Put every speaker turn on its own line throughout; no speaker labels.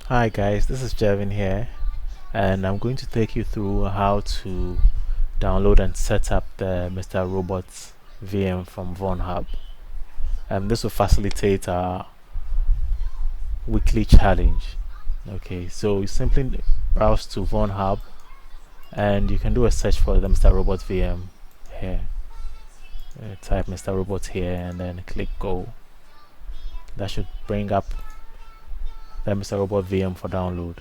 Hi guys, this is Jevin here, and I'm going to take you through how to download and set up the Mr. Robot VM from VulnHub. This will facilitate our weekly challenge. Okay, so you simply browse to VulnHub and you can do a search for the Mr. Robot VM here. Type Mr. Robot here and then click go. That should bring up the Mr. Robot VM for download.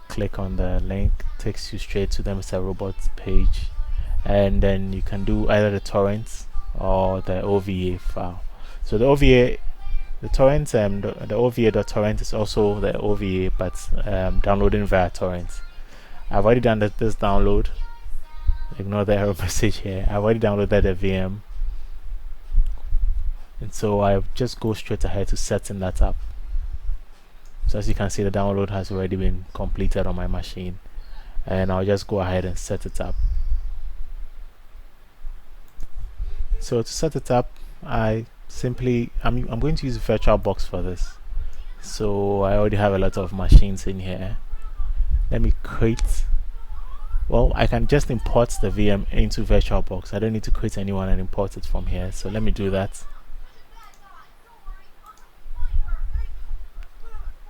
Click on the link, takes you straight to the Mr. Robot page, and then you can do either the torrents or the OVA file. So the OVA, the torrent, the OVA.torrent is also the OVA, but downloading via torrents. I've already done this download. Ignore the error message here. I've already downloaded the VM, and so I just go straight ahead to setting that up. So as you can see, the download has already been completed on my machine, and I'll just go ahead and set it up. So to set it up, I'm going to use VirtualBox for this. So I already have a lot of machines in here. Let me create. Well, I can just import the VM into VirtualBox. I don't need to create any one and import it from here. So let me do that.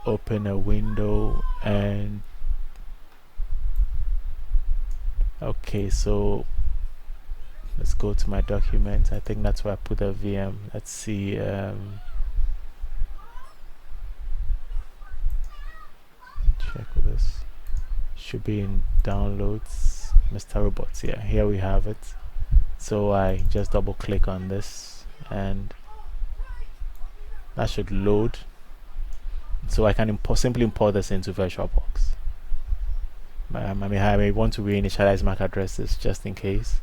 Open a window and okay, so let's go to my document. I think that's where I put the VM. Let's see. Check with this. Should be in downloads. Mr. Robots. Yeah, here we have it. So I just double click on this and that should load. So I can simply import this into VirtualBox. I may want to reinitialize MAC addresses just in case,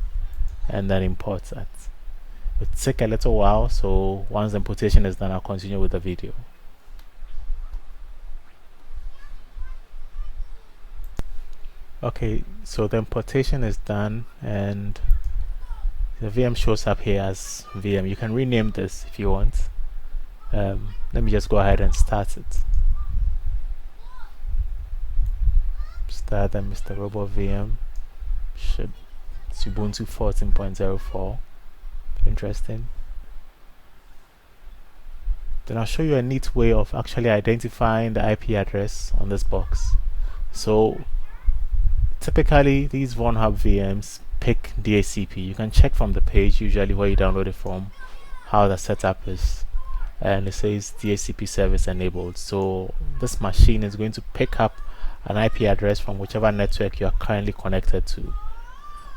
and then import that. It will take a little while, so once the importation is done, I'll continue with the video. Okay, so the importation is done, and the VM shows up here as VM. You can rename this if you want. Let me just go ahead and start it. Start the Mr. Robot VM. It's Ubuntu 14.04. Interesting. Then I'll show you a neat way of actually identifying the IP address on this box. So typically these VulnHub VMs pick DHCP. You can check from the page usually where you download it from how the setup is, and it says DHCP service enabled. So this machine is going to pick up an IP address from whichever network you are currently connected to.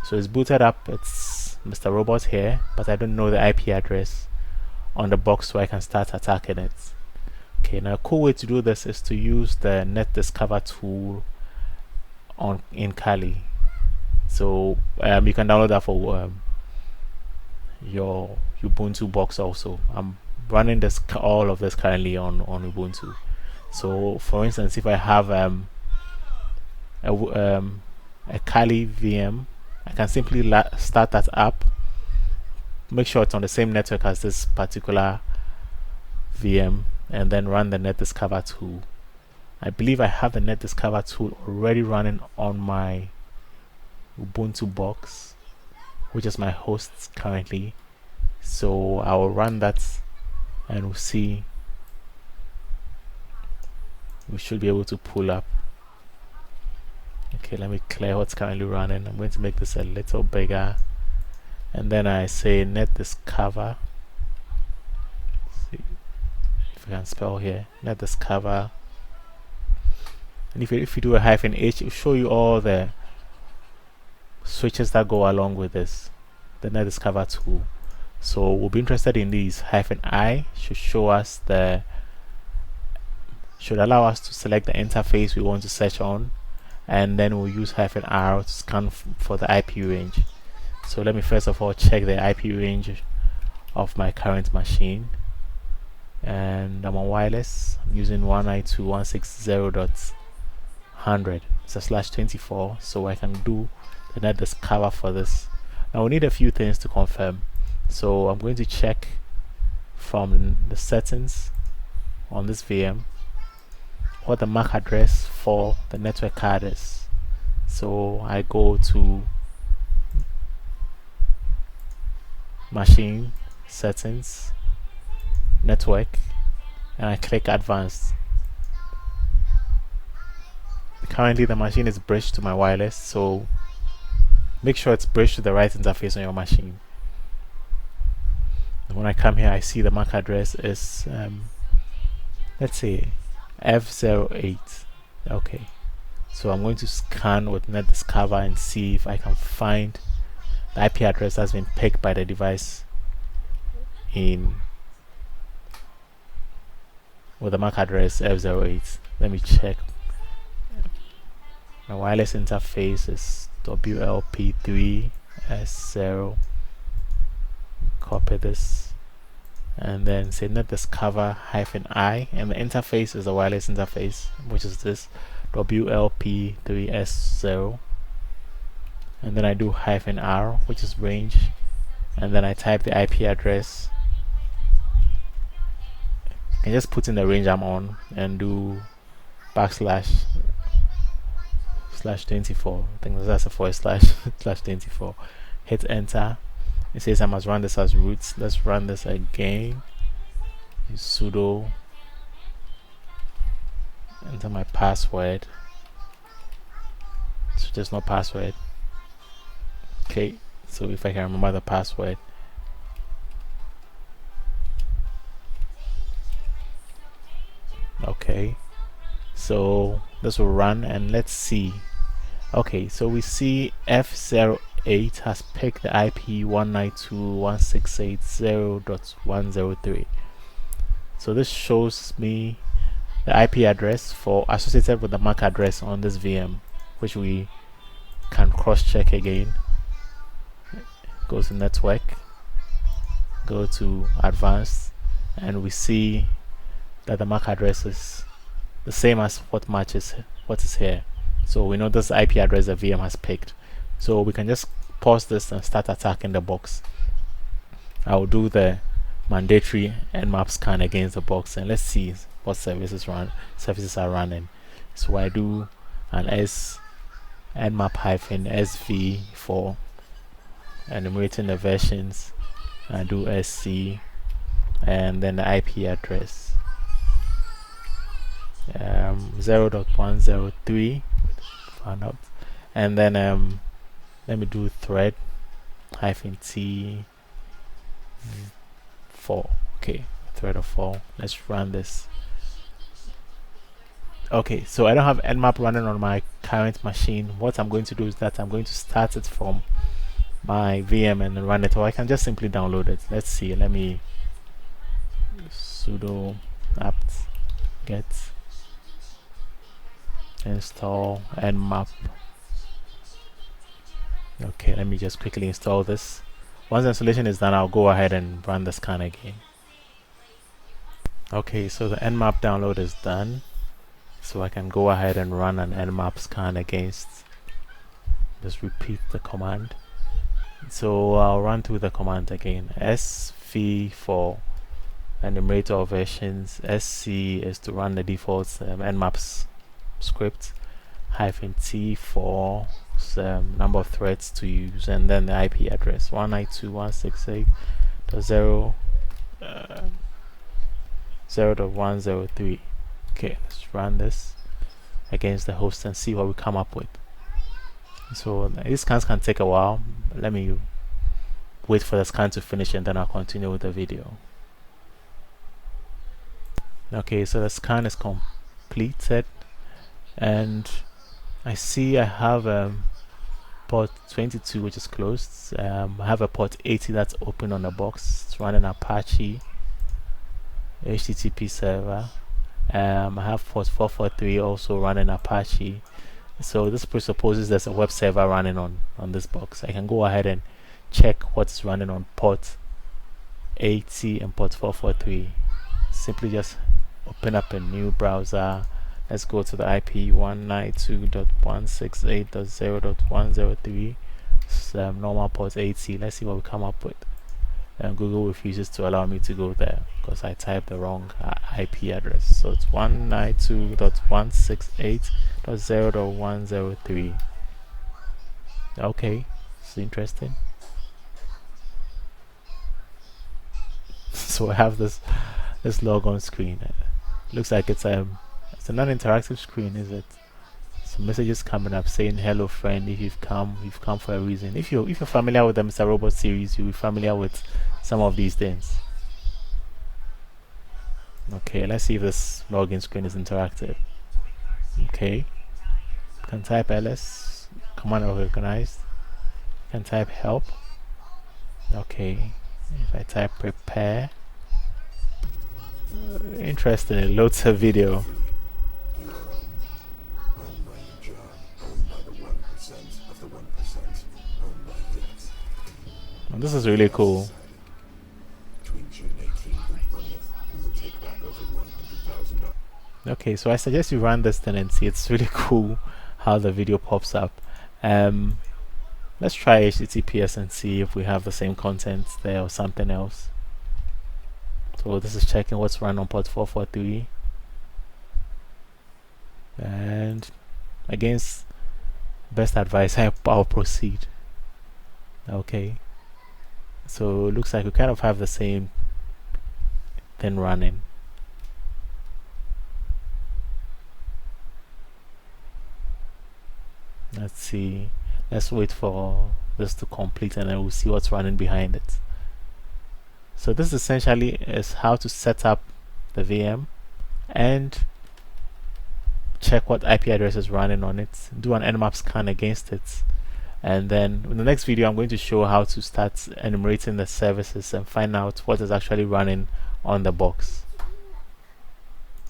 So it's booted up, it's Mr. Robot here, but I don't know the IP address on the box, so I can start attacking it. Okay, now a cool way to do this is to use the Net Discover tool in Kali. So you can download that for your Ubuntu box also. I'm running all of this currently on Ubuntu. So for instance, if I have a Kali VM, I can simply start that up, make sure it's on the same network as this particular VM, and then run the Net Discover tool. I believe I have the Net Discover tool already running on my Ubuntu box, which is my host currently. So I will run that and we'll see. We should be able to pull up. Okay, let me clear what's currently running. I'm going to make this a little bigger, and then I say Net Discover. See if I can spell here. Net Discover, and if you do a -H, it will show you all the switches that go along with this, the Net Discover tool. So we'll be interested in these. -I should allow us to select the interface we want to search on, and then we'll use -R to scan for the IP range. So let me first of all check the IP range of my current machine, and I'm on wireless. I'm using 192.160.100. It's a /24, so I can do the Net Discover for this. Now we need a few things to confirm, so I'm going to check from the settings on this VM what the MAC address for the network card is. So I go to machine settings, network, and I click advanced. Currently the machine is bridged to my wireless, so make sure it's bridged to the right interface on your machine. When I come here, I see the MAC address is let's say F08. Okay, so I'm going to scan with NetDiscover and see if I can find the IP address that's been picked by the device in with the MAC address F08. Let me check. My wireless interface is WLP3S0. Copy this and then say NetDiscover-I, and the interface is the wireless interface, which is this WLP3S0, and then I do -R, which is range, and then I type the IP address. I can just put in the range I'm on and do //24. I think that's a //24. Hit enter. It says I must run this as root. Let's run this again. Use sudo, enter my password. So there's no password. Okay, so if I can remember the password. Okay, so this will run and let's see. Okay, so we see F08 has picked the IP 192.168.0.103. So this shows me the IP address for associated with the MAC address on this VM, which we can cross-check again. Go to network, go to advanced, and we see that the MAC address is the same as what is here. So we know this IP address the VM has picked. So we can just pause this and start attacking the box. I will do the mandatory nmap scan against the box and let's see what services are running. So I do an nmap-sv for enumerating the versions. I do sc and then the IP address 0.103, and then let me do thread -t 4. Okay, thread of 4. Let's run this. Okay, so I don't have nmap running on my current machine. What I'm going to do is that I'm going to start it from my VM and then run it, or I can just simply download it. Let's see. Let me sudo apt get install nmap. Okay, let me just quickly install this. Once the installation is done, I'll go ahead and run the scan again. Okay, so the nmap download is done, so I can go ahead and run an nmap scan against. Just repeat the command. So I'll run through the command again. sv for enumerator of versions, sc is to run the default nmaps script, -t for number of threads to use, and then the IP address 192.168.0.103. Okay, let's run this against the host and see what we come up with. So these scans can take a while. Let me wait for the scan to finish and then I'll continue with the video. Okay, so the scan is completed and I see I have port 22 which is closed. I have a port 80 that's open on the box. It's running Apache HTTP server. I have port 443 also running Apache. So this presupposes there's a web server running on this box. I can go ahead and check what's running on port 80 and port 443. Simply just open up a new browser. Let's go to the IP 192.168.0.103. Normal port 80. Let's see what we come up with. and Google refuses to allow me to go there because I typed the wrong IP address. So it's 192.168.0.103. Okay, it's interesting. So I have this logon screen. Looks like it's a non-interactive screen, is it? Some messages coming up saying, "Hello, friend. If you've come for a reason." If you're familiar with the Mr. Robot series, you'll be familiar with some of these things. Okay, let's see if this login screen is interactive. Okay, you can type ls, command recognized. You can type help. Okay, if I type prepare, interesting, it loads a video. And this is really cool. Okay, so I suggest you run this thing and see. It's really cool how the video pops up. Let's try HTTPS and see if we have the same content there or something else. So this is checking what's run on port 443. And against best advice, I'll proceed. Okay. So it looks like we kind of have the same thing running. Let's see. Let's wait for this to complete and then we'll see what's running behind it. So this essentially is how to set up the VM and check what IP address is running on it, do an nmap scan against it, and then in the next video I'm going to show how to start enumerating the services and find out what is actually running on the box.